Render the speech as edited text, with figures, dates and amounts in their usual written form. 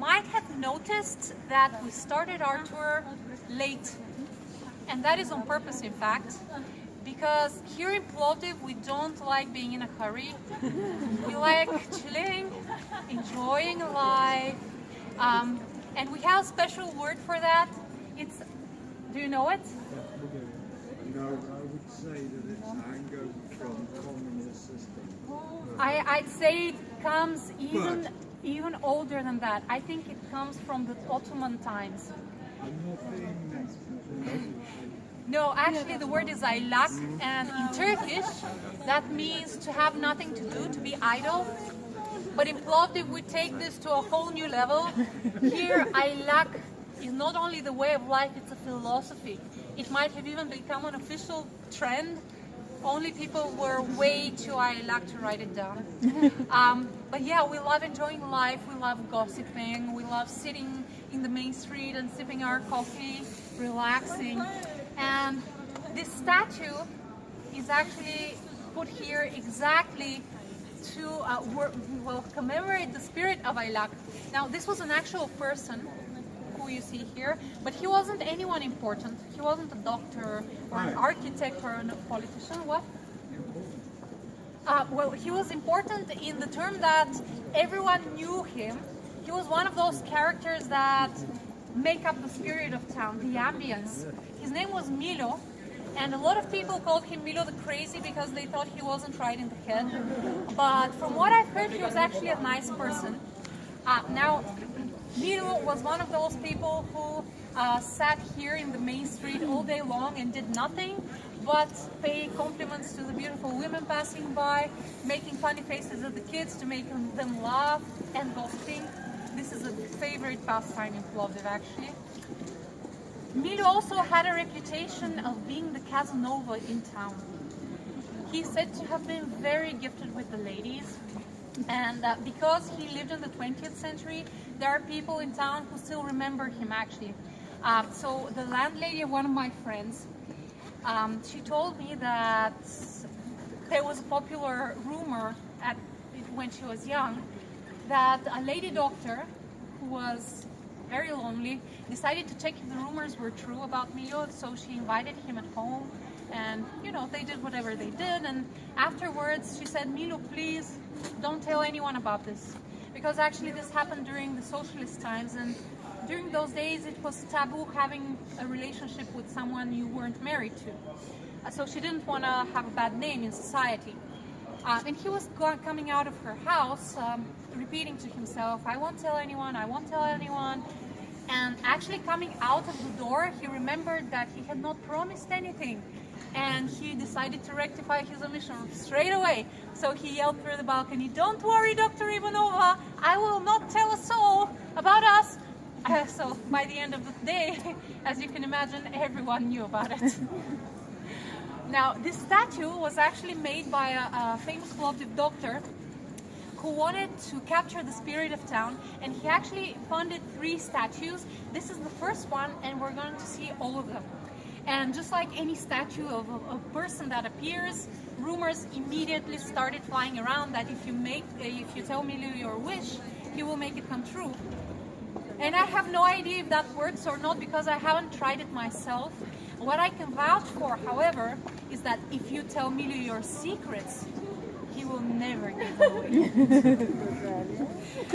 might have noticed that we started our tour late, and that is on purpose, in fact, because here in Plovdiv we don't like being in a hurry. We like chilling, enjoying life, and we have a special word for that. It's, do you know it? No, I would say that it's anger from communist system. I'd say it comes even older than that. I think it comes from the Ottoman times. I'm not being next. No, actually the word is aylak, and in Turkish that means to have nothing to do, to be idle. But in Plovdiv we take this to a whole new level. Here aylak is not only the way of life, it's a philosophy. It might have even become an official trend. Only people were way too aylak to write it down. But yeah, we love enjoying life, we love gossiping, we love sitting in the main street and sipping our coffee, relaxing. And this statue is actually put here exactly to commemorate the spirit of aylak. Now, this was an actual person who you see here, but he wasn't anyone important. He wasn't a doctor or an architect or a politician. What? Well, he was important in the term that everyone knew him. He was one of those characters that make up the spirit of town, the ambience. His name was Milo, and a lot of people called him Milo the Crazy because they thought he wasn't right in the head. But from what I've heard, he was actually a nice person. Now, Milo was one of those people who sat here in the main street all day long and did nothing but pay compliments to the beautiful women passing by, making funny faces at the kids to make them laugh, and gossiping. This is a favorite pastime in Plovdiv, actually. Milo also had a reputation of being the Casanova in town. He's said to have been very gifted with the ladies, and because he lived in the 20th century, there are people in town who still remember him, actually. So the landlady of one of my friends, she told me that there was a popular rumor when she was young that a lady doctor who was very lonely decided to check if the rumors were true about Milo, so she invited him at home, and you know, they did whatever they did, and afterwards she said, Milo, please don't tell anyone about this, because actually this happened during the socialist times, and during those days it was taboo having a relationship with someone you weren't married to. So she didn't want to have a bad name in society. And he was coming out of her house, repeating to himself, I won't tell anyone, I won't tell anyone. And actually coming out of the door, he remembered that he had not promised anything. And he decided to rectify his omission straight away. So he yelled through the balcony, don't worry, Dr. Ivanova, I will not tell a soul about us. So by the end of the day, as you can imagine, everyone knew about it. Now, this statue was actually made by a famous Plovdiv doctor who wanted to capture the spirit of town, and he actually funded 3 statues. This is the first one, and we're going to see all of them. And just like any statue of a person that appears, rumors immediately started flying around that if you tell Milo your wish, he will make it come true. And I have no idea if that works or not because I haven't tried it myself. What I can vouch for, however, is that if you tell Milo your secrets, he will never get away.